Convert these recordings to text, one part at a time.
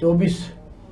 24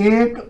$1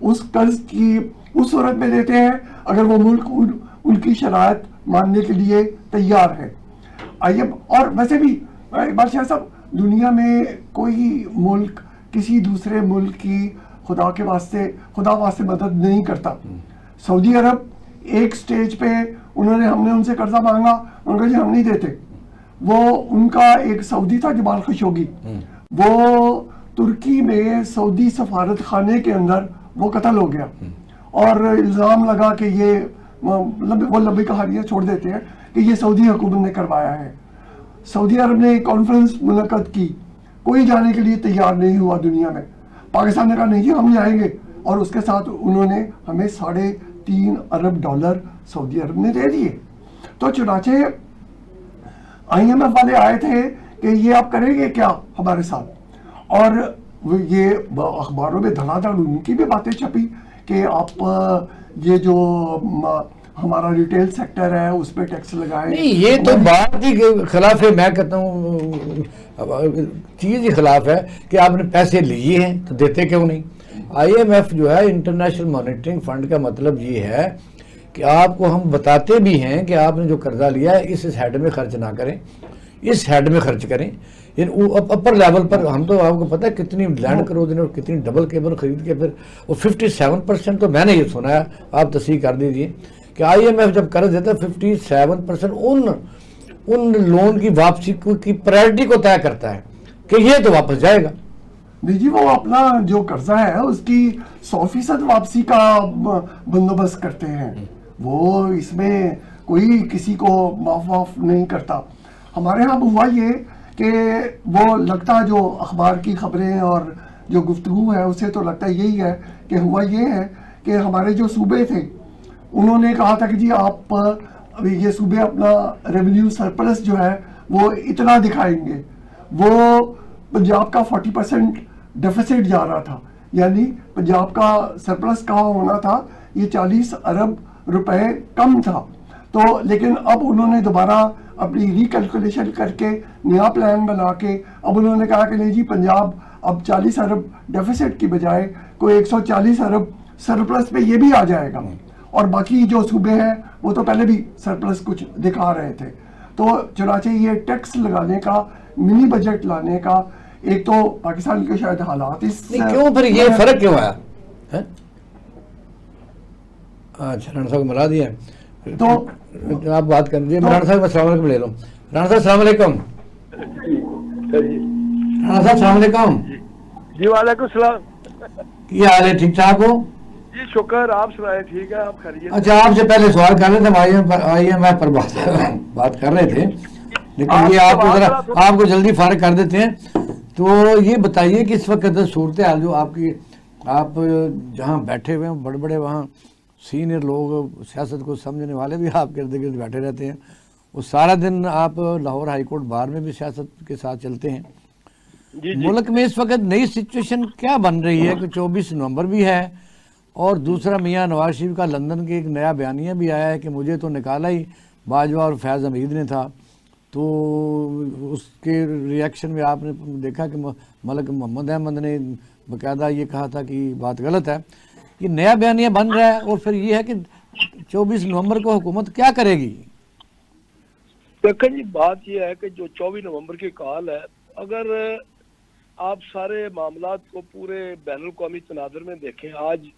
اس قرض کی اس صورت میں دیتے ہیں اگر وہ ملک ان کی شرائط ماننے کے لیے تیار ہے. اور ویسے بھی اقبال شاہ صاحب، دنیا میں کوئی ملک کسی دوسرے ملک کی خدا واسطے مدد نہیں کرتا. سعودی عرب ایک سٹیج پہ ہم نے ان سے قرضہ مانگا، ان کو جی ہم نہیں دیتے. وہ ان کا ایک سعودی تھا جمال خشوگی، وہ ترکی میں سعودی سفارت خانے کے اندر وہ قتل ہو گیا، اور الزام لگا کہ وہ لمبی کہانیاں چھوڑ دیتے ہیں کہ یہ سعودی حکومت نے کروایا ہے. سعودی عرب نے ایک کانفرنس منعقد کی، کوئی جانے کے لیے تیار نہیں ہوا دنیا میں. پاکستان نے کہا نہیں جی ہم جائیں گے، اور اس کے ساتھ انہوں نے ہمیں $3.5 ارب سعودی عرب نے دے دیے. تو چنانچہ IMF والے آئے تھے کہ یہ آپ کریں گے کیا ہمارے ساتھ، اور یہ اخباروں میں دھڑا دھڑ ان کی بھی باتیں چھپی کہ آپ یہ جو ہمارا ریٹیل سیکٹر ہے اس پہ ٹیکس لگائیں. نہیں، یہ تو بات ہی خلاف ہے. میں کہتا ہوں چیز ہی خلاف ہے کہ آپ نے پیسے لیے ہیں تو دیتے کیوں نہیں. IMF جو ہے انٹرنیشنل مانیٹرنگ فنڈ کا مطلب یہ ہے کہ آپ کو ہم بتاتے بھی ہیں کہ آپ نے جو قرضہ لیا ہے اس ہیڈ میں خرچ نہ کریں، اس ہیڈ میں خرچ کریں. اپر لیول پر ہم تو آپ کو پتہ ہے کتنی لینڈ کروز نے اور کتنی ڈبل کیبل خرید کے پھر وہ 57% تو میں نے یہ سنا ہے، آپ تصحیح کر دیجئے کہ IMF جب قرض دیتا ہے 57% ان لون کی واپسی کی پرائرٹی کو طے کرتا ہے کہ یہ تو واپس جائے گا. نہیں جی، وہ اپنا جو قرضہ ہے اس کی 100% واپسی کا بندوبست کرتے ہیں. وہ اس میں کوئی کسی کو معاف نہیں کرتا. ہمارے ہاں ہوا یہ کہ وہ لگتا جو اخبار کی خبریں اور جو گفتگو ہے اسے تو لگتا یہی ہے کہ ہوا یہ ہے کہ ہمارے جو صوبے تھے انہوں نے کہا تھا کہ جی آپ یہ صوبے اپنا ریونیو سرپلس جو ہے وہ اتنا دکھائیں گے. وہ پنجاب کا 40% ڈیفیسٹ جا رہا تھا، یعنی پنجاب کا سرپلس کہاں ہونا تھا، یہ 40 ارب روپے کم تھا. تو لیکن اب انہوں نے دوبارہ اپنی ریکیلکولیشن کر کے نیا پلان بنا کے اب انہوں نے کہا کہ نہیں جی پنجاب اب 40 ارب ڈیفیسٹ کی بجائے کوئی 140 ارب سرپلس پہ یہ بھی آ جائے گا. اور باقی جو صوبے ہیں وہ تو پہلے بھی سرپلس کچھ دکھا رہے تھے. تو چنانچہ یہ ٹیکس لگانے کا، منی بجٹ لانے کا، ایک تو پاکستان کے شاید حالات کیوں پھر یہ فرق کیوں آیا؟ اچھا رانا صاحب ملا دیا تو آپ بات کر دیجیے. رانا صاحب السلام علیکم لے لو. رانا صاحب السلام علیکم. رانا صاحب السلام علیکم. جی وعلیکم السلام. کیا حال ہے؟ ٹھیک ٹھاک ہو؟ جی شکر، آپ سنائیں ٹھیک ہے؟ آپ خیریت؟ اچھا آپ سے پہلے سوال کر رہے تھے، IMF پر بات کر رہے تھے، لیکن یہ آپ کو ذرا آپ کو جلدی فارغ کر دیتے ہیں. تو یہ بتائیے کہ اس وقت صورتحال جو آپ جہاں بیٹھے ہوئے ہیں بڑے بڑے وہاں سینئر لوگ، سیاست کو سمجھنے والے بھی آپ کے ارد گرد بیٹھے رہتے ہیں، وہ سارا دن آپ لاہور ہائی کورٹ بار میں بھی سیاست کے ساتھ چلتے ہیں. ملک میں اس وقت نئی سچویشن کیا بن رہی ہے کہ 24 نومبر بھی ہے، اور دوسرا میاں نواز شریف کا لندن کے ایک نیا بیانیہ بھی آیا ہے کہ مجھے تو نکالا ہی باجوہ اور فیض حمید نے تھا. تو اس کے ریاکشن میں آپ نے دیکھا کہ ملک محمد احمد نے باقاعدہ یہ کہا تھا کہ بات غلط ہے. یہ نیا بیانیہ بن رہا ہے، اور پھر یہ ہے کہ 24 نومبر کو حکومت کیا کرے گی؟ دیکھیں جی، بات یہ ہے کہ جو 24 نومبر کی کال ہے، اگر آپ سارے معاملات کو پورے بین الاقوامی تناظر میں دیکھیں، آج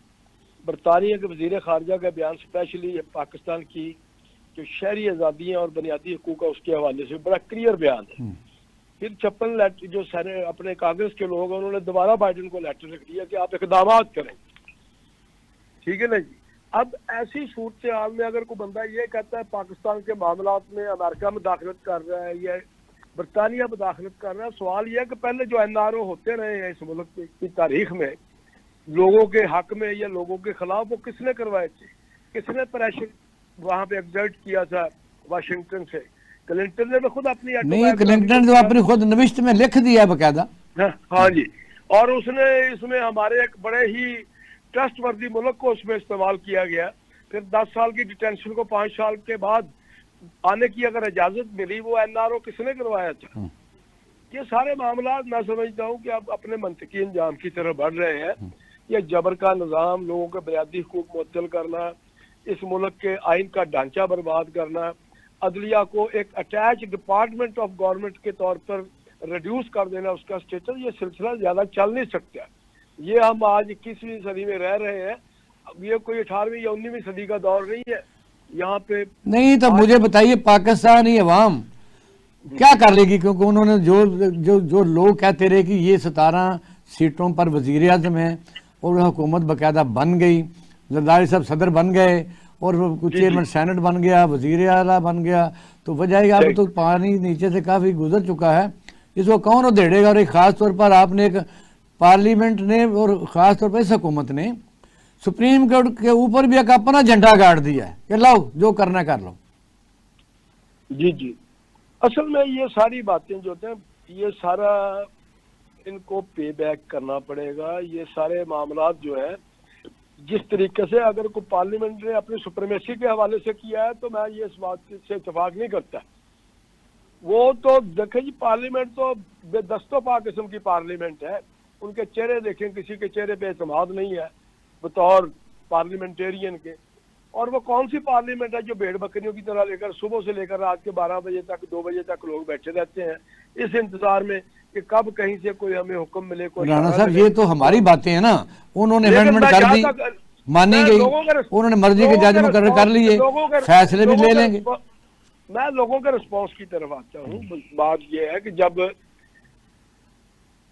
برطانیہ کے وزیر خارجہ کا بیان اسپیشلی پاکستان کی جو شہری آزادیاں اور بنیادی حقوق ہے اس کے حوالے سے بڑا کلیئر بیان ہے. پھر 56 لیٹر جو اپنے کانگریس کے لوگ ہیں انہوں نے دوبارہ بائیڈن کو لیٹر لکھ دیا کہ آپ اقدامات کریں. ٹھیک ہے نا جی. اب ایسی صورتحال میں اگر کوئی بندہ یہ کہتا ہے پاکستان کے معاملات میں امریکہ مداخلت کر رہا ہے یا برطانیہ مداخلت کر رہا ہے، سوال یہ ہے کہ پہلے جو NRO ہوتے رہے ہیں اس ملک کی تاریخ میں لوگوں کے حق میں یا لوگوں کے خلاف، وہ کس نے کروائے تھے؟ کس نے پریشر وہاں پہ ایگزرٹ کیا تھا واشنگٹن سے؟ کلنٹن نے خود اپنی نہیں، کلنٹن جو اپنی خود نوشت میں لکھ دیا باقاعدہ. ہاں جی، اور اس نے اس میں ہمارے ایک بڑے ہی ٹرسٹ وردی ملک کو اس میں استعمال کیا گیا. پھر 10 سال کی ڈیٹینشن کو 5 سال کے بعد آنے کی اگر اجازت ملی، وہ NRO کس نے کروایا تھا؟ یہ سارے معاملات میں سمجھتا ہوں کہ اب اپنے منطقی انجام کی طرف بڑھ رہے ہیں. یہ جبر کا نظام، لوگوں کے بنیادی حقوق معطل کرنا، اس ملک کے آئین کا ڈھانچہ برباد کرنا، عدلیہ کو ایک اٹیچ ڈپارٹمنٹ آف گورنمنٹ کے طور پر ریڈیوس کر دینا اس کا اسٹیٹس، یہ سلسلہ زیادہ چل نہیں سکتا. یہ ہم آج 21ویں صدی میں رہ رہے ہیں، اب یہ کوئی 18ویں یا 19ویں صدی کا دور نہیں ہے. یہاں پہ نہیں تو مجھے بتائیے پاکستانی عوام کیا کر لے گی؟ کیونکہ انہوں نے جو لوگ کہتے رہے کہ یہ 17 سیٹوں پر وزیر اعظم ہیں اور حکومت باقاعدہ بن گئی، زرداری صاحب صدر بن گئے اور چیئرمین سینٹ بن گیا، وزیر اعلیٰ بن گیا، تو وجہ ہے کہ اب تو پانی نیچے سے کافی گزر چکا ہے، اس کو کون ادھیڑے گا؟ اور ایک خاص طور پر آپ نے ایک پارلیمنٹ نے اور خاص طور پر اس حکومت نے سپریم کورٹ کے اوپر بھی ایک اپنا جھنڈا گاڑ دیا ہے کہ لاؤ جو کرنا کر لو. جی اصل میں یہ ساری باتیں جو ہوتے ہیں یہ سارا ان کو پے بیک کرنا پڑے گا. یہ سارے معاملات جو ہے جس طریقے سے اگر کوئی پارلیمنٹ نے اپنی سپریمیسی کے حوالے سے کیا ہے تو میں یہ اس بات سے اتفاق نہیں کرتا. وہ تو دیکھیں جی پارلیمنٹ تو بے دست و پا قسم کی پارلیمنٹ ہے. ان کے چہرے دیکھیں، کسی کے چہرے پہ اعتماد نہیں ہے بطور پارلیمنٹیرین کے. اور وہ کون سی پارلیمنٹ ہے جو بھیڑ بکریوں کی طرح لے کر صبح سے لے کر رات کے 12 بجے تک 2 بجے تک لوگ بیٹھے رہتے ہیں اس انتظار میں کہ کب کہیں سے کوئی ہمیں حکم ملے. کوئی رانا صاحب یہ تو ہماری باتیں ہیں نا، انہوں نے امینڈمنٹ کر دی، مانی گئی، انہوں نے مرضی کے جج مقرر کر لیے، فیصلے بھی لے لیں گے. میں لوگوں کے رسپانس کی طرف آتا ہوں. بات یہ ہے کہ جب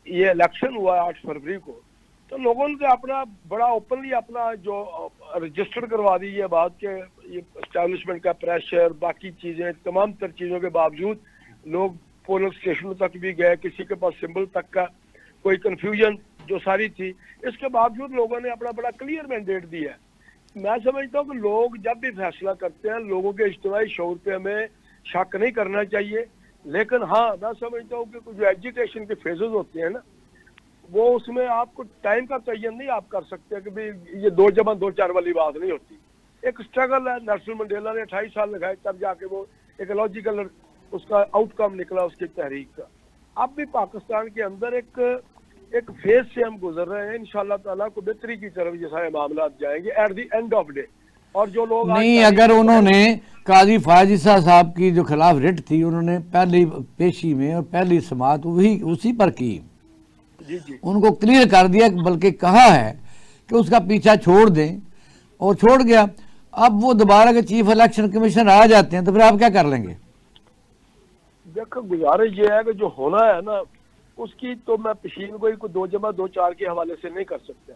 یہ الیکشن ہوا 8 فروری کو تو لوگوں نے اپنا بڑا اوپنلی اپنا جو رجسٹر کروا دی یہ بات کہ یہ اسٹیبلشمنٹ کا پریشر، باقی چیزیں، تمام تر چیزوں کے باوجود لوگ پولنگ اسٹیشنوں تک بھی گئے، کسی کے پاس سمبل تک کا کوئی کنفیوژن جو ساری تھی، اس کے باوجود لوگوں نے اپنا بڑا کلیئر مینڈیٹ دیا ہے. میں سمجھتا ہوں کہ لوگ جب بھی فیصلہ کرتے ہیں لوگوں کے اجتماعی شعور پہ ہمیں شک نہیں کرنا چاہیے. لیکن ہاں میں سمجھتا ہوں کہ جو ایجوکیشن کے فیزز ہوتے ہیں نا وہ اس میں آپ کو ٹائم کا تعین نہیں آپ کر سکتے کہ بھئی یہ 2 جمع 2 4 والی بات نہیں ہوتی. ایک اسٹرگل ہے. نیلسن منڈیلا نے 28 سال لگائے تب جا کے وہ ایک لاجیکل اس کا آؤٹ کم نکلا اس کی تحریک کا. اب بھی پاکستان کے اندر ایک فیز سے ہم گزر رہے ہیں. انشاءاللہ تعالیٰ کو بہتری کی طرف یہ سارے معاملات جائیں گے at the end of day. اور جو لوگ نہیں، اگر انہوں نے قاضی فائز عیسیٰ صاحب کی جو خلاف رٹ تھی انہوں نے پہلی پیشی میں اور پہلی سماعت اسی پر کی، ان کو کلیئر کر دیا، بلکہ کہا ہے کہ اس کا پیچھا چھوڑ دیں، اور چھوڑ گیا. اب وہ دوبارہ کے چیف الیکشن کمیشنر آ جاتے ہیں تو پھر آپ کیا کر لیں گے؟ دیکھو گزارش یہ ہے کہ جو ہونا ہے نا اس کی تو میں پشین گوئی کو 2 جمع 2 4 کے حوالے سے نہیں کر سکتا.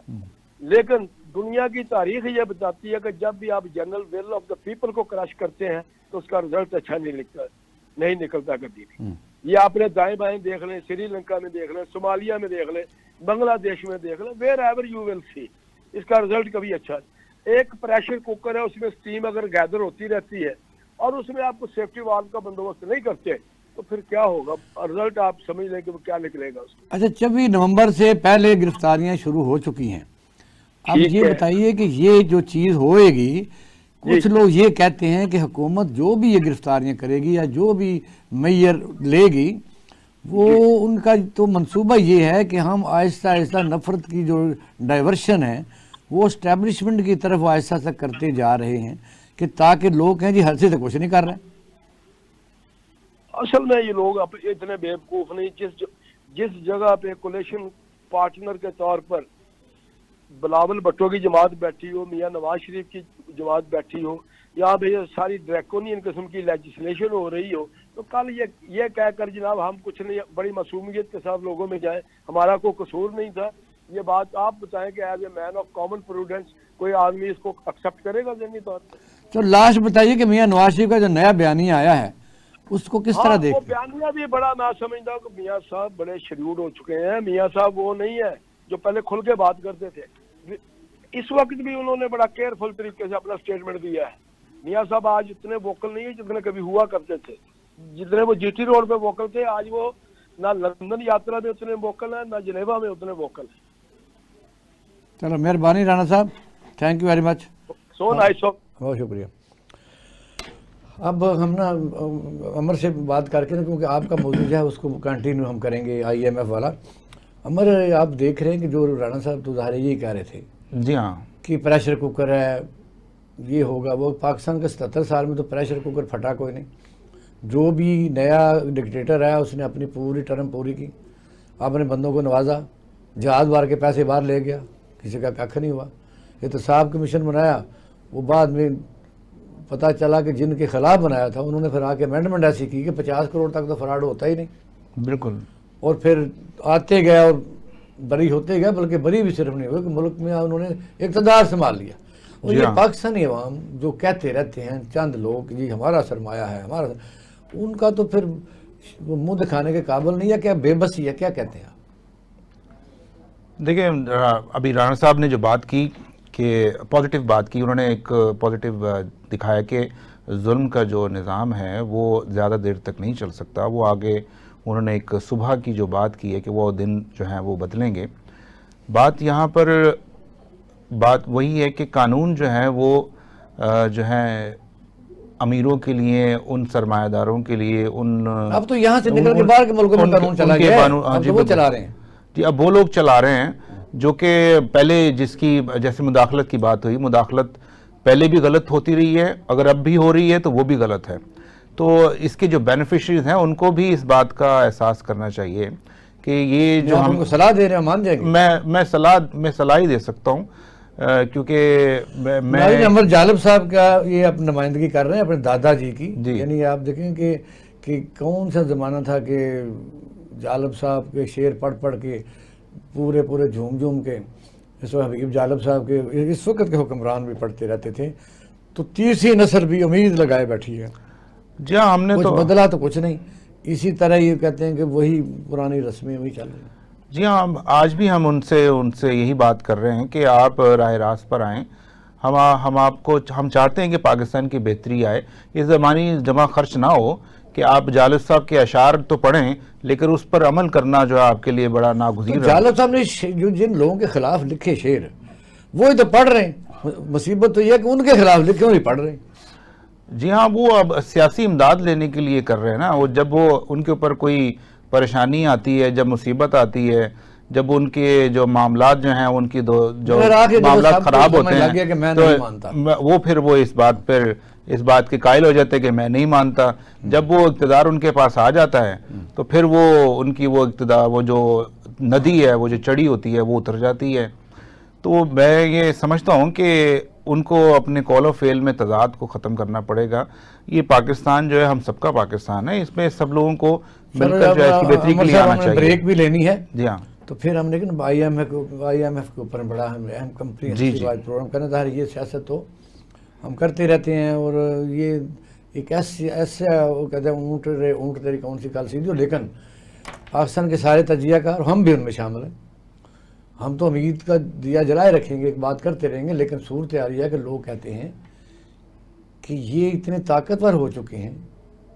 لیکن دنیا کی تاریخ یہ بتاتی ہے کہ جب بھی آپ general will of the people کو کرش کرتے ہیں تو اس کا رزلٹ اچھا نہیں نکلتا کبھی بھی. یہ آپ نے دائیں بائیں دیکھ لیں، سری لنکا میں دیکھ لیں، صومالیہ میں دیکھ لیں، بنگلہ دیش میں دیکھ لیں، ویئر ایور یو ول سی اس کا رزلٹ کبھی اچھا. ایک پریشر کوکر ہے، اس میں سٹیم اگر گیدر ہوتی رہتی ہے اور اس میں آپ کو سیفٹی والو کا بندوبست نہیں کرتے تو پھر کیا ہوگا؟ رزلٹ آپ سمجھ لیں کہ وہ کیا نکلے گا اس کا. اچھا 24 نومبر سے پہلے گرفتاریاں شروع ہو چکی ہیں. اب یہ بتائیے کہ یہ جو چیز ہوئے گی، کچھ لوگ یہ کہتے ہیں کہ حکومت جو بھی یہ گرفتاریاں کرے گی یا جو بھی میئر لے گی وہ ان کا تو منصوبہ یہ ہے کہ ہم آہستہ آہستہ نفرت کی جو ڈائیورشن ہے وہ اسٹیبلشمنٹ کی طرف آہستہ سے کرتے جا رہے ہیں کہ تاکہ لوگ کہیں جی حلسے سے کچھ نہیں کر رہے. اصل میں یہ لوگ اتنے بیوقوف نہیں. جس جگہ پہ کولیشن پارٹنر کے طور پر بلاول بھٹو کی جماعت بیٹھی ہو، میاں نواز شریف کی جماعت بیٹھی ہو، یہاں پہ ساری ڈریکونین قسم کی لیجسلیشن ہو رہی ہو، تو کل یہ کہہ کر جناب ہم کچھ نہیں، بڑی معصومیت کے ساتھ لوگوں میں جائیں، ہمارا کوئی قصور نہیں تھا. یہ بات آپ بتائیں کہ as a man of common prudence کوئی آدمی اس کو ایکسیپٹ کرے گا ذہنی طور پر؟ تو لاسٹ بتائیے کہ میاں نواز شریف کا جو نیا بیانیہ آیا ہے اس کو کس طرح دیکھتے ہیں؟ وہ بیانیہ بھی بڑا میں سمجھتا ہوں کہ میاں صاحب بڑے شریور ہو چکے ہیں. میاں صاحب وہ نہیں ہے جو پہلے کھل کے بات کرتے تھے. اس وقت بھی انہوں نے بڑا کیئرفل طریقے سے اپنا سٹیٹمنٹ دیا ہے. میاں صاحب آج اتنے ووکل نہیں ہیں جتنے کبھی ہوا کرتے تھے. جتنے وہ جی ٹی روڈ پہ ووکل تھے آج وہ نہ لندن یاترا میں اتنے ووکل ہیں نہ جنیوا میں اتنے ووکل ہیں. چلو مہربانی رانا صاحب، thank you very much. So nice. بہت شکریہ. اب ہم نا عمر سے بات کر کے نا، کیونکہ آپ کا موضوع جو ہے اس کو کنٹینیو ہم کریں گے IMF والا. عمر آپ دیکھ رہے ہیں کہ جو رانا صاحب تو ظاہر یہی کہہ رہے تھے جی ہاں کہ پریشر کوکر ہے، یہ ہوگا وہ. پاکستان کے 77 سال میں تو پریشر کوکر پھٹا کوئی نہیں. جو بھی نیا ڈکٹیٹر ہے اس نے اپنی پوری ٹرم پوری کی، اپنے بندوں کو نوازا، جہاز بار کے پیسے باہر لے گیا، کسی کا کھ نہیں ہوا. احتساب کمیشن بنایا، وہ بعد میں پتہ چلا کہ جن کے خلاف بنایا تھا انہوں نے پھر آ کے امینڈمنٹ ایسی کی کہ 50 کروڑ تک تو فراڈ ہوتا ہی نہیں. بالکل. اور پھر آتے گئے اور بری ہوتے گئے، بلکہ بری بھی صرف نہیں ہوئے کہ ملک میں انہوں نے اقتدار سنبھال لیا. اور یہ پاکستانی عوام جو کہتے رہتے ہیں چند لوگ جی ہمارا سرمایہ ہے ہمارا، ان کا تو پھر منہ دکھانے کے قابل نہیں ہے. کیا بے بسی ہے، کیا کہتے ہیں آپ؟ دیکھیں ابھی رانا صاحب نے جو بات کی کہ پازیٹیو بات کی، انہوں نے ایک پازیٹیو دکھایا کہ ظلم کا جو نظام ہے وہ زیادہ دیر تک نہیں چل سکتا. وہ آگے انہوں نے ایک صبح کی جو بات کی ہے کہ وہ دن جو ہیں وہ بدلیں گے. بات یہاں پر بات وہی ہے کہ قانون جو ہے وہ جو ہے امیروں کے لیے، ان سرمایہ داروں کے لیے، ان اب تو یہاں سے نکل کے باہر کے ملکوں میں قانون چلا گیا ہے، اب تو وہ چلا رہے ہیں. جی اب وہ لوگ چلا رہے ہیں جو کہ پہلے جس کی جیسے مداخلت کی بات ہوئی، مداخلت پہلے بھی غلط ہوتی رہی ہے، اگر اب بھی ہو رہی ہے تو وہ بھی غلط ہے. تو اس کے جو بینیفیشریز ہیں ان کو بھی اس بات کا احساس کرنا چاہیے کہ یہ جو ہم کو صلاح دے رہے ہیں مان جائیں گے. میں صلاح ہی دے سکتا ہوں کیونکہ میں عمر جالب صاحب کا یہ اپنی نمائندگی کر رہے ہیں اپنے دادا جی کی. یعنی آپ دیکھیں کہ کون سا زمانہ تھا کہ جالب صاحب کے شعر پڑھ پڑھ کے پورے جھوم کے، اس وقت حبیب جالب صاحب کے اس وقت کے حکمران بھی پڑھتے رہتے تھے. تو تیسری نسل بھی امید لگائے بیٹھی ہے. جی ہاں ہم نے کچھ بدلا تو کچھ نہیں، اسی طرح یہ کہتے ہیں کہ وہی پرانی رسمیں وہی چل رہی ہیں. جی ہاں آج بھی ہم ان سے یہی بات کر رہے ہیں کہ آپ راہ راست پر آئیں. ہم چاہتے ہیں کہ پاکستان کی بہتری آئے. یہ زمانی جمع خرچ نہ ہو کہ آپ جالب صاحب کے اشعار تو پڑھیں لیکن اس پر عمل کرنا جو ہے آپ کے لیے بڑا ناگزیر ہے. جالب صاحب نے جو جن لوگوں کے خلاف لکھے شعر وہی تو پڑھ رہے ہیں. مصیبت تو یہ ہے کہ ان کے خلاف لکھے وہی پڑھ رہے ہیں. جی ہاں وہ اب سیاسی امداد لینے کے لیے کر رہے ہیں نا. وہ جب وہ ان کے اوپر کوئی پریشانی آتی ہے، جب مصیبت آتی ہے، جب ان کے جو معاملات جو ہیں ان کی جو معاملات خراب ہوتے ہیں تو وہ پھر وہ اس بات کے قائل ہو جاتے ہیں کہ میں نہیں مانتا. جب وہ اقتدار ان کے پاس آ جاتا ہے تو پھر وہ ان کی وہ اقتدار، وہ جو ندی ہے، وہ جو چڑھی ہوتی ہے وہ اتر جاتی ہے. تو میں یہ سمجھتا ہوں کہ ان کو اپنے قول و فعل میں تضاد کو ختم کرنا پڑے گا. یہ پاکستان جو ہے ہم سب کا پاکستان ہے، اس میں سب لوگوں کو مل کر جو ہے اس کی بہتری کے لیے آنا چاہیے. بریک بھی لینی ہے. جی ہاں تو پھر ہم نے آئی ایم ایف کے اوپر بڑا اہم کمپریہنسو پروگرام کرنا تھا. یہ سیاست تو ہم کرتے رہتے ہیں اور یہ ایک ایسا وہ کہتے ہیں اونٹ تیری کون سی کال سیدھی ہو. لیکن پاکستان کے سارے تجزیہ کار ہم بھی ان میں شامل ہیں. ہم تو امید کا دیا جلائے رکھیں گے، ایک بات کرتے رہیں گے، لیکن صورت آ رہی ہے کہ لوگ کہتے ہیں کہ یہ اتنے طاقتور ہو چکے ہیں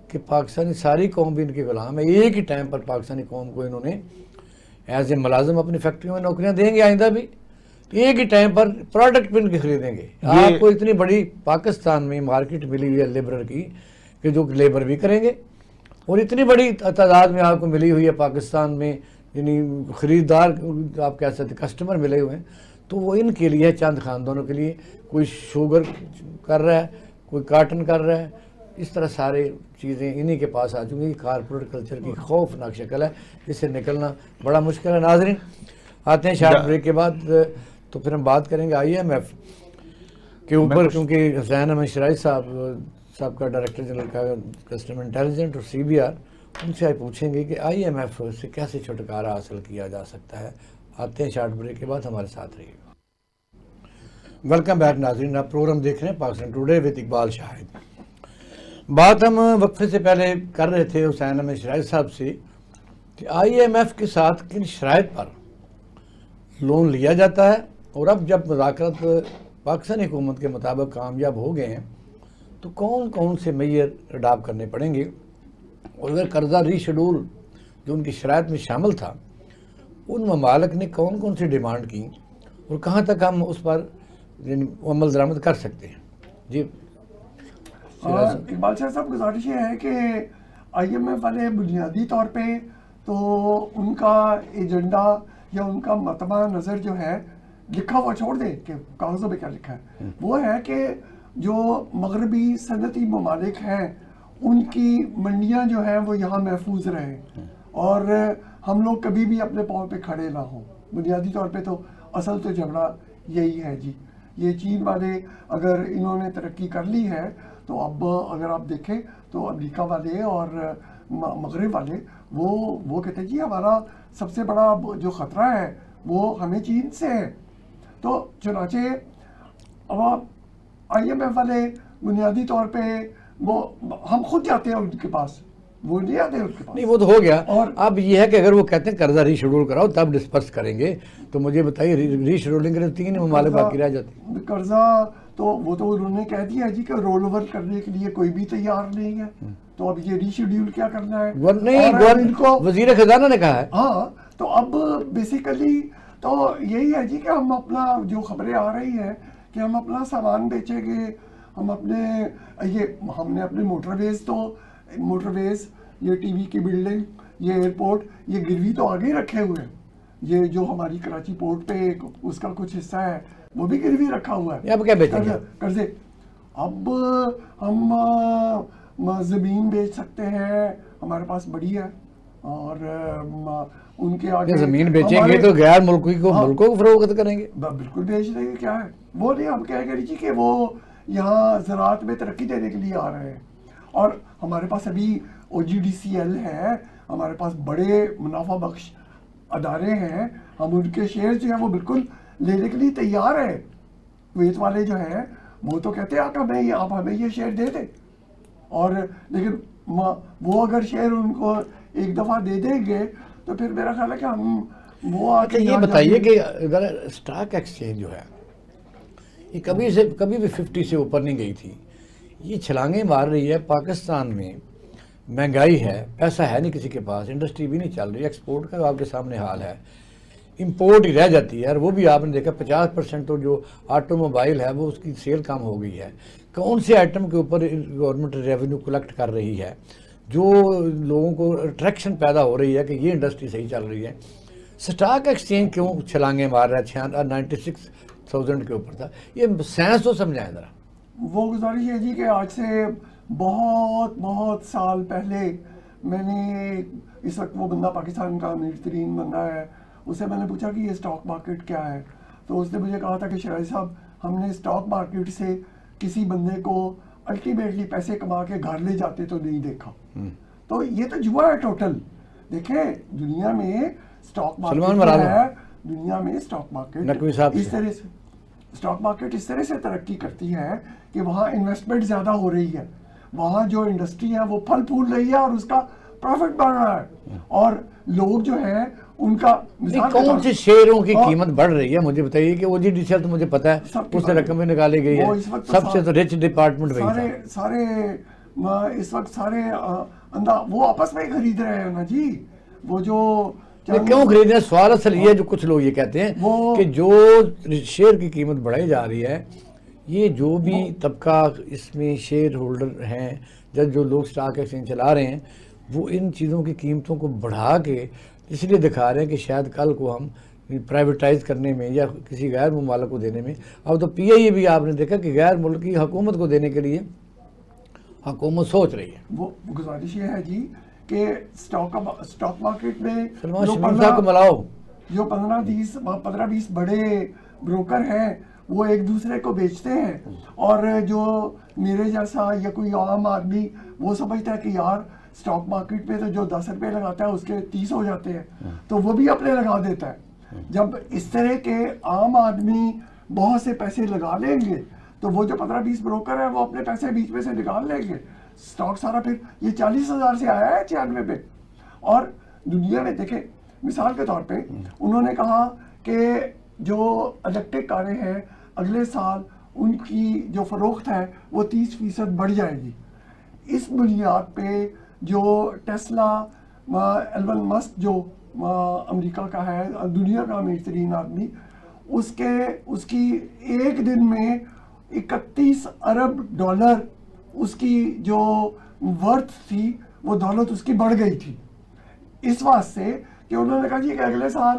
کہ پاکستانی ساری قوم بھی ان کے غلام ہے. ایک ہی ٹائم پر پاکستانی قوم کو انہوں نے ایز اے ملازم اپنی فیکٹریوں میں نوکریاں دیں گے آئندہ بھی. ایک ہی ٹائم پر پروڈکٹ بھی ان کے خریدیں گے. آپ کو اتنی بڑی پاکستان میں مارکیٹ ملی ہوئی ہے لیبر کی کہ جو لیبر بھی کریں گے، اور اتنی بڑی تعداد میں آپ کو ملی ہوئی ہے پاکستان میں یعنی خریدار آپ کہہ سکتے کسٹمر ملے ہوئے ہیں. تو وہ ان کے لیے چند خاندانوں کے لیے کوئی شوگر کر رہا ہے، کوئی کاٹن کر رہا ہے. اس طرح سارے چیزیں انہی کے پاس آ چکی. کارپوریٹ کلچر کی خوفناک شکل ہے، اس سے نکلنا بڑا مشکل ہے. ناظرین آتے ہیں شارٹ بریک کے بعد، تو پھر ہم بات کریں گے آئی ایم ایف کے اوپر، کیونکہ حسین احمد شرائع صاحب کا ڈائریکٹر جنرل کا کسٹم انٹیلیجنٹ اور سی بی آر، ان سے پوچھیں گے کہ آئی ایم ایف سے کیسے چھٹکارا حاصل کیا جا سکتا ہے. آتے ہیں شارٹ بریک کے بعد، ہمارے ساتھ رہیے گا. ویلکم بیک ناظرین، آپ پروگرام دیکھ رہے ہیں پاکستان ٹوڈے وتھ اقبال شاہد. بات ہم وقفے سے پہلے کر رہے تھے حسین احمد شرائع صاحب سے کہ آئی ایم ایف کے ساتھ کن شرائط پر لون لیا جاتا ہے، اور اب جب مذاکرات پاکستانی حکومت کے مطابق کامیاب ہو گئے ہیں تو کون کون سے معیار اڈاپٹ کرنے پڑیں گے، اور اگر قرضہ ری شیڈول جو ان کی شرائط میں شامل تھا ان ممالک نے کون کون سی ڈیمانڈ کی، اور کہاں تک ہم اس پر عمل درآمد کر سکتے ہیں. جی اقبال شاہ صاحب، گزارش یہ ہے کہ آئی ایم ایف والے بنیادی طور پہ تو ان کا ایجنڈا یا ان کا مطمع نظر جو ہے لکھا ہوا چھوڑ دیں کہ کاغذوں پہ کیا لکھا ہے، وہ ہے کہ جو مغربی صنعتی ممالک ہیں ان کی منڈیاں جو ہیں وہ یہاں محفوظ رہیں اور ہم لوگ کبھی بھی اپنے پاؤں پہ کھڑے نہ ہوں. بنیادی طور پہ تو اصل تو جھگڑا یہی ہے جی. یہ چین والے اگر انہوں نے ترقی کر لی ہے تو اب اگر آپ دیکھیں تو امریکہ والے اور مغرب والے وہ کہتے ہیں جی ہمارا سب سے بڑا جو خطرہ ہے وہ ہمیں چین سے ہے. تو چنانچہ اب آئی ایم ایف والے بنیادی طور پہ وہ ہم خود جاتے ہیں ان کے پاس، وہ نہیں آتے ان کے پاس. نہیں وہ تو ہو گیا. اور اب یہ ہے کہ اگر وہ کہتے ہیں قرضہ ری شیڈول کراؤ تب ڈسپرس کریں گے، تو مجھے بتائیے ری شیڈولنگ کے لیے 3 ممالک باقی رہ جاتے ہیں. قرضہ تو وہ تو انہوں نے کہہ دیا جی کہ رول اوور کرنے کے لیے کوئی بھی تیار نہیں ہے، تو اب یہ ری شیڈول کیا کرنا ہے. نہیں وزیر خزانہ نے کہا ہے. ہاں تو اب بیسیکلی تو یہی ہے جی کہ ہم اپنا جو خبریں آ رہی ہیں کہ ہم اپنا سامان بیچیں گے، ہم ہم نے اپنے موٹر ویز یہ ٹی وی کی بلڈنگ، یہ ایئرپورٹ، یہ گروی تو آگے رکھے ہوئے ہیں. یہ جو ہماری کراچی پورٹ پہ اس کا کچھ حصہ ہے وہ بھی گروی رکھا ہوا ہے. اب کیا بیچیں گے؟ قرضے. اب ہم زمین بیچ سکتے ہیں، ہمارے پاس بڑی ہے، اور ان کے آگے زمین بیچیں گے تو غیر ملکی کو ملکوں کو فروخت کریں گے. بالکل بیچ دیں گے. کیا ہے وہ نہیں ہم کہہ گے جی کہ وہ یہاں زراعت میں ترقی دینے کے لیے آ رہے ہیں، اور ہمارے پاس ابھی OGDCL ہے، ہمارے پاس بڑے منافع بخش ادارے ہیں، ہم ان کے شیئر جو ہیں وہ بالکل لینے کے لیے تیار ہیں. کویت والے جو ہیں وہ تو کہتے ہیں آپ ہمیں یہ شیئر دے دیں، اور لیکن وہ اگر شیئر ان کو ایک دفعہ دے دیں گے تو پھر میرا خیال ہے کہ ہم وہ اچھا یہ بتائیے کہ اگر اسٹاک ایکسچینج جو ہے یہ کبھی بھی 50 سے اوپر نہیں گئی تھی، یہ چھلانگیں مار رہی ہے. پاکستان میں مہنگائی ہے، پیسہ ہے نہیں کسی کے پاس، انڈسٹری بھی نہیں چل رہی، ایکسپورٹ کا آپ کے سامنے حال ہے، امپورٹ ہی رہ جاتی ہے. اور وہ بھی آپ نے دیکھا 50% تو جو آٹو موبائل ہے وہ اس کی سیل کم ہو گئی ہے. کون سے آئٹم کے اوپر گورنمنٹ ریونیو کلیکٹ کر رہی ہے جو لوگوں کو اٹریکشن پیدا ہو رہی ہے کہ یہ انڈسٹری صحیح چل رہی ہے. سٹاک ایکسچینج کیوں چھلانگیں مار رہا ہے؟ 96,000 کے اوپر تھا. یہ سائنس تو سمجھائیں ذرا. وہ گزارش ہے جی کہ آج سے بہت سال پہلے میں نے، اس وقت وہ بندہ پاکستان کا امیر ترین بندہ ہے، اسے میں نے پوچھا کہ یہ اسٹاک مارکیٹ کیا ہے، تو اس نے مجھے کہا تھا کہ شرائع صاحب ہم نے اسٹاک مارکیٹ سے کسی بندے کو الٹیمیٹلی پیسے کما کے گھر لے جاتے تو نہیں دیکھا. تو یہ تو جوا ہے ٹوٹل. دیکھیں دنیا میں اسٹاک مارکیٹ ہے، دنیا میں اسٹاک مارکیٹ اس طرح سے ترقی کرتی ہے کہ وہاں انویسٹمنٹ زیادہ ہو رہی ہے، وہاں جو انڈسٹری ہے وہ پھل پھول رہی ہے اور اس کا پروفٹ بڑھ رہا ہے، اور لوگ جو ہیں ان کا کون سے شیئروں کی قیمت بڑھ رہی ہے مجھے بتائیے. کہ OGDCL تو مجھے پتا ہے اس سے رقم نکالی گئی ہے، سب سے تو رچ ڈپارٹمنٹ سارے اس وقت سارے وہ آپس میں ہی خرید رہے ہیں نا جی. وہ جو کیوں خرید رہے ہیں؟ سوال اصل یہ ہے جو کچھ لوگ یہ کہتے ہیں کہ جو شیئر کی قیمت بڑھائی جا رہی ہے، یہ جو بھی طبقہ اس میں شیئر ہولڈر ہیں، جو لوگ سٹاک ایکسچینج چلا رہے ہیں، وہ ان چیزوں کی قیمتوں کو بڑھا کے اس لیے دکھا رہے ہیں کہ شاید کل کو ہم پرائیویٹائز کرنے میں یا کسی غیر ممالک کو دینے میں. اب تو PIA بھی آپ نے دیکھا کہ غیر ملکی حکومت کو دینے کے لیے حکومت سوچ رہی ہے. وہ گزارش یہ ہے جی کہ اسٹاک مارکیٹ میں جو 15-20 بڑے بروکر ہیں وہ ایک دوسرے کو بیچتے ہیں، اور جو میرے جیسا یا کوئی عام آدمی وہ سمجھتا ہے کہ یار اسٹاک مارکیٹ میں تو جو 10 روپے لگاتا ہے اس کے 30 ہو جاتے ہیں، تو وہ بھی اپنے لگا دیتا ہے. جب اس طرح کے عام آدمی بہت سے پیسے لگا لیں گے تو وہ جو 15-20 بروکر ہیں وہ اپنے پیسے بیچ میں سے نکال لیں گے. اسٹاک سارا پھر یہ 40,000 سے آیا ہے 96 پہ. اور دنیا میں دیکھیں مثال کے طور پہ انہوں نے کہا کہ جو الیکٹرک کاریں ہیں اگلے سال ان کی جو فروخت ہے وہ 30% بڑھ جائے گی. اس بنیاد پہ جو ٹیسلا، ایلون مسک جو امریکہ کا ہے، دنیا کا امیر ترین آدمی، اس کی ایک دن میں 31 ارب ڈالر اس کی جو ورتھ تھی وہ دولت اس کی بڑھ گئی تھی. اس واسطے کہ انہوں نے کہا جی کہ اگلے سال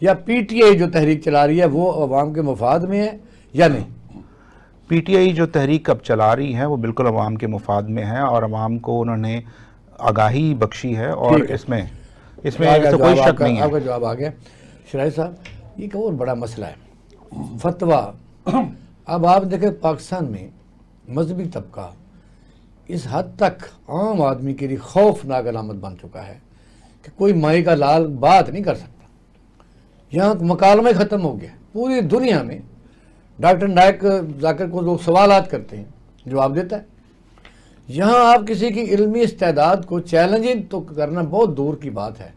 یا پی ٹی آئی جو تحریک چلا رہی ہے وہ عوام کے مفاد میں ہے یا نہیں؟ پی ٹی آئی جو تحریک اب چلا رہی ہے وہ بالکل عوام کے مفاد میں ہے، اور عوام کو انہوں نے آگاہی بخشی ہے، اور اس میں کوئی شک نہیں آپ کا ہے۔ جواب آ گیا شرائع صاحب۔ یہ ایک اور بڑا مسئلہ ہے فتویٰ۔ اب آپ دیکھیں پاکستان میں مذہبی طبقہ اس حد تک عام آدمی کے لیے خوفناک علامت بن چکا ہے کہ کوئی مائی کا لال بات نہیں کر سکتا۔ یہاں مکالمہ ختم ہو گیا پوری دنیا میں۔ ڈاکٹر نائک ذاکر کو لوگ سوالات کرتے ہیں، جواب دیتا ہے۔ یہاں آپ کسی کی علمی استعداد کو چیلنجنگ تو کرنا بہت دور کی بات ہے،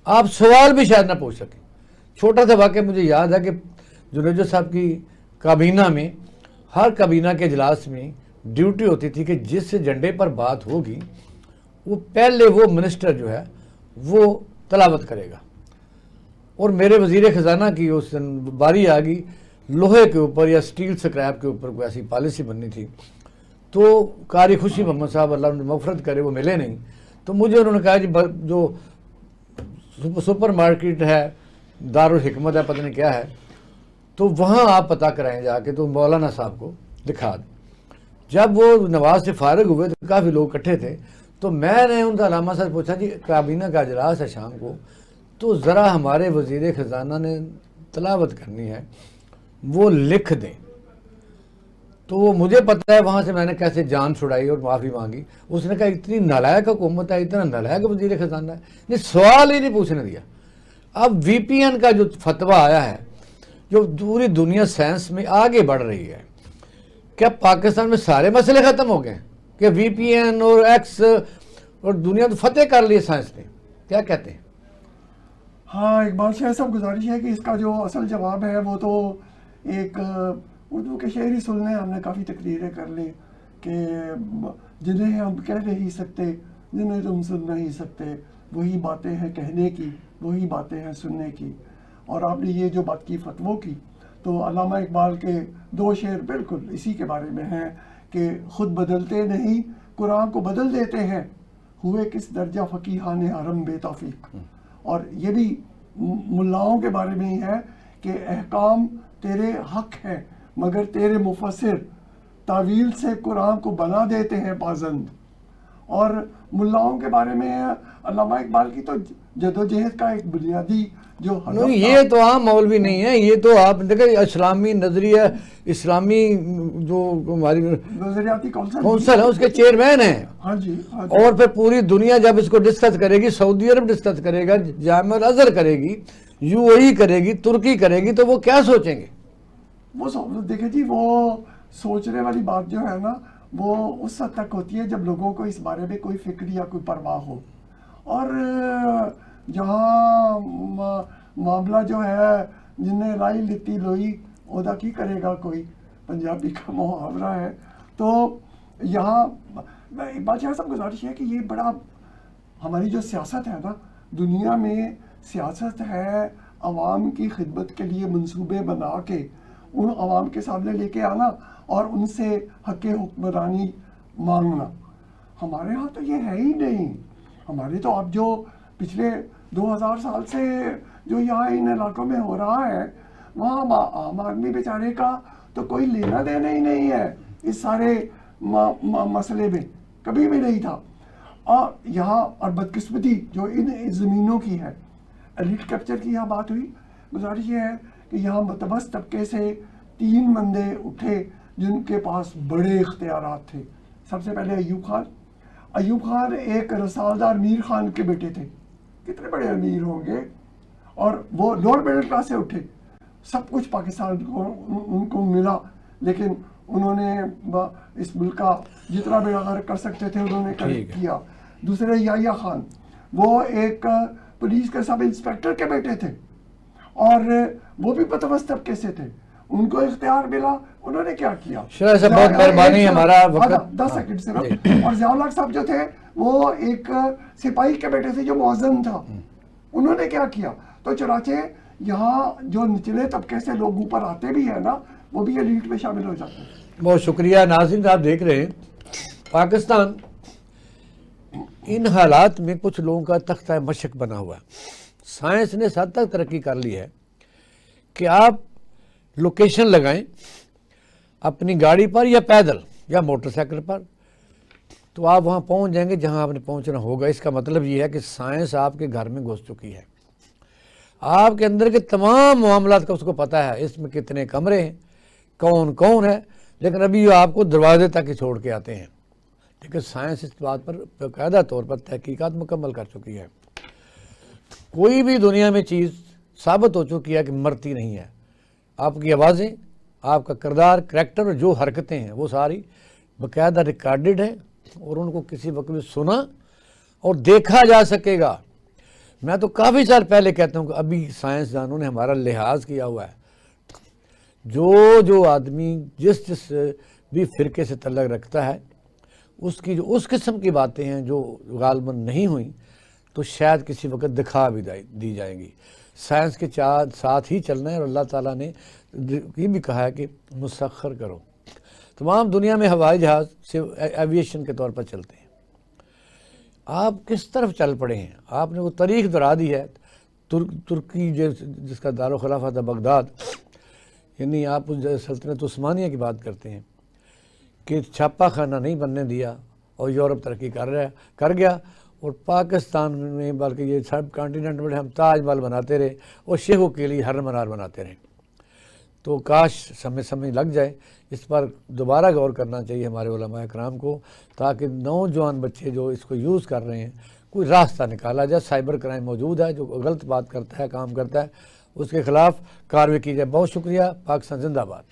آپ سوال بھی شاید نہ پوچھ سکیں۔ چھوٹا سا واقعہ مجھے یاد ہے کہ جنیجو صاحب کی کابینہ میں، ہر کابینہ کے اجلاس میں ڈیوٹی ہوتی تھی کہ جس جھنڈے پر بات ہوگی وہ پہلے وہ منسٹر جو ہے وہ تلاوت کرے گا، اور میرے وزیر خزانہ کی اس دن باری آ گئی، لوہے کے اوپر یا سٹیل سکریپ کے اوپر کوئی ایسی پالیسی بننی تھی، تو قاری خوشی محمد صاحب اللہ نے مغفرت کرے وہ ملے نہیں، تو مجھے انہوں نے کہا جی جو سپر مارکیٹ ہے دارالحکمت ہے پتہ نہیں کیا ہے، تو وہاں آپ پتہ کرائیں جا کے، تو مولانا صاحب کو دکھا دیں۔ جب وہ نواز سے فارغ ہوئے تو کافی لوگ اکٹھے تھے، تو میں نے ان کا علامہ صاحب پوچھا جی کابینہ کا اجلاس ہے شام کو، تو ذرا ہمارے وزیر خزانہ نے تلاوت کرنی ہے وہ لکھ دیں۔ تو وہ مجھے پتہ ہے وہاں سے میں نے کیسے جان چھڑائی اور معافی مانگی۔ اس نے کہا اتنی نالائق حکومت ہے، اتنا نالائق وزیر خزانہ ہے، نہیں سوال ہی نہیں پوچھنے دیا۔ اب وی پی این کا جو فتویٰ آیا ہے، جو پوری دنیا سائنس میں آگے بڑھ رہی ہے، کیا پاکستان میں سارے مسئلے ختم ہو گئے کہ وی پی این اور ایکس اور دنیا تو فتح کر لی سائنس نے؟ کیا کہتے ہیں؟ ہاں اقبال شاہ صاحب گزارش ہے کہ اس کا جو اصل جواب ہے وہ تو ایک اردو کے شعر ہی سننے، ہم نے کافی تقریریں کر لی کہ جنہیں ہم کہہ نہیں سکتے، جنہیں تم سن نہیں سکتے، وہی باتیں ہیں کہنے کی، وہی باتیں ہیں سننے کی۔ اور آپ نے یہ جو بات کی فتووں کی، تو علامہ اقبال کے دو شعر بالکل اسی کے بارے میں ہیں کہ خود بدلتے نہیں قرآن کو بدل دیتے ہیں، ہوئے کس درجہ فقیہان حرم بے توفیق۔ اور یہ بھی ملاؤں کے بارے میں ہی ہے کہ احکام تیرے حق ہے مگر تیرے مفسر تعویل سے قرآن کو بنا دیتے ہیں پازند۔ اور ملاؤں کے بارے میں علامہ اقبال کی تو جدوجہد کا ایک بنیادی جو نہیں، یہ تو عام مولوی نہیں ہے، یہ تو آپ دیکھیں اسلامی نظریہ، اسلامی جو ہماری نظریاتی کونسل ہے اس کے چیئرمین ہیں۔ ہاں جی اور پھر پوری دنیا جب اس کو ڈسکس کرے گی، سعودی عرب ڈسکس کرے گا، جامعہ الازہر کرے گی، یو اے ای کرے گی، ترکی کرے گی، تو وہ کیا سوچیں گے؟ وہ دیکھیں جی، وہ سوچنے والی بات جو ہے نا وہ اس حد تک ہوتی ہے جب لوگوں کو اس بارے میں کوئی فکر یا کوئی پرواہ ہو۔ اور جہاں معاملہ جو ہے جن نے لائی لتی لوئی عہدہ کی کرے گا، کوئی پنجابی کا محاورہ ہے، تو یہاں بادشاہ صاحب گزارش ہے کہ یہ بڑا ہماری جو سیاست ہے نا دنیا میں، سیاست ہے عوام کی خدمت کے لیے منصوبے بنا کے ان عوام کے سامنے لے کے آنا اور ان سے حق حکمرانی مانگنا۔ ہمارے ہاں تو یہ ہے ہی نہیں۔ ہمارے تو اب جو پچھلے 2000 سال سے جو یہاں ان علاقوں میں ہو رہا ہے، وہاں عام آدمی بیچارے کا تو کوئی لینا دینا ہی نہیں ہے اس سارے مسئلے میں، کبھی بھی نہیں تھا۔ اور یہاں اور بدقسمتی جو ان زمینوں کی ہے، ایلیٹ کیپچر کی یہاں بات ہوئی، گزارش یہ ہے کہ یہاں متوسط طبقے سے 3 بندے اٹھے جن کے پاس بڑے اختیارات تھے۔ سب سے پہلے ایوب خان ایک رسالدار میر خان کے بیٹے تھے، کتنے بڑے امیر ہوں گے، اور وہ لوور مڈل کلاس سے اٹھے، سب کچھ پاکستان کو ان کو ملا، لیکن انہوں نے اس ملک کا جتنا بھی غرق کر سکتے تھے انہوں نے کیا۔ دوسرے یحییٰ خان، وہ ایک پولیس کے سب انسپیکٹر کے بیٹے تھے اور وہ بھی متوسط طبقے سے تھے، ان کو اختیار ملا، انہوں نے کیا کیا؟ شرائع صاحب بہت مہربانی، ہمارا وقت 10 سیکنڈ صرف۔ اور ضیاء الحق صاحب جو تھے وہ ایک سپاہی کے بیٹے تھے جو مؤذن تھا، انہوں نے کیا کیا؟ تو چنانچہ یہاں جو نچلے طبقے سے لوگ اوپر آتے بھی ہیں نا، وہ بھی ایلیٹ میں شامل ہو جاتے ہیں۔ بہت شکریہ ناظرین، آپ دیکھ رہے ہیں پاکستان ان حالات میں کچھ لوگوں کا تختہ مشق بنا ہوا ہے۔ سائنس نے حد تک ترقی کر لی ہے کہ آپ لوکیشن لگائیں اپنی گاڑی پر یا پیدل یا موٹر سائیکل پر، تو آپ وہاں پہنچ جائیں گے جہاں آپ نے پہنچنا ہوگا۔ اس کا مطلب یہ ہے کہ سائنس آپ کے گھر میں گھس چکی ہے، آپ کے اندر کے تمام معاملات کا اس کو پتہ ہے، اس میں کتنے کمرے ہیں، کون کون ہے، لیکن ابھی وہ آپ کو دروازے تک ہی چھوڑ کے آتے ہیں۔ لیکن سائنس اس بات پر باقاعدہ طور پر تحقیقات مکمل کر چکی ہے، کوئی بھی دنیا میں چیز ثابت ہو چکی ہے کہ مرتی نہیں ہے۔ آپ کی آوازیں، آپ کا کردار، کریکٹر اور جو حرکتیں ہیں وہ ساری باقاعدہ ریکارڈڈ ہیں اور ان کو کسی وقت بھی سنا اور دیکھا جا سکے گا۔ میں تو کافی سال پہلے کہتا ہوں کہ ابھی سائنسدانوں نے ہمارا لحاظ کیا ہوا ہے، جو آدمی جس بھی فرقے سے تعلق رکھتا ہے اس کی جو اس قسم کی باتیں ہیں جو غالباً نہیں ہوئیں تو شاید کسی وقت دکھا بھی دی جائیں گی۔ سائنس کے ساتھ ہی چلنا ہے، اور اللہ تعالیٰ نے یہ بھی کہا ہے کہ مسخر کرو۔ تمام دنیا میں ہوائی جہاز سے ایویشن کے طور پر چلتے ہیں، آپ کس طرف چل پڑے ہیں؟ آپ نے وہ تاریخ دہرا دی ہے، ترکی جس کا دارالخلافہ تھا بغداد، یعنی آپ سلطنت عثمانیہ کی بات کرتے ہیں کہ چھاپا خانہ نہیں بننے دیا اور یورپ ترقی کر گیا، اور پاکستان میں بلکہ یہ سب کانٹیننٹ میں ہم تاج محل بناتے رہے اور شیخوں کے لیے ہر منار بناتے رہے۔ تو کاش سمے لگ جائے، اس پر دوبارہ غور کرنا چاہیے ہمارے علماء کرام کو، تاکہ نوجوان بچے جو اس کو یوز کر رہے ہیں کوئی راستہ نکالا جائے۔ سائبر کرائم موجود ہے، جو غلط بات کرتا ہے، کام کرتا ہے، اس کے خلاف کارروائی کی جائے۔ بہت شکریہ۔ پاکستان زندہ باد۔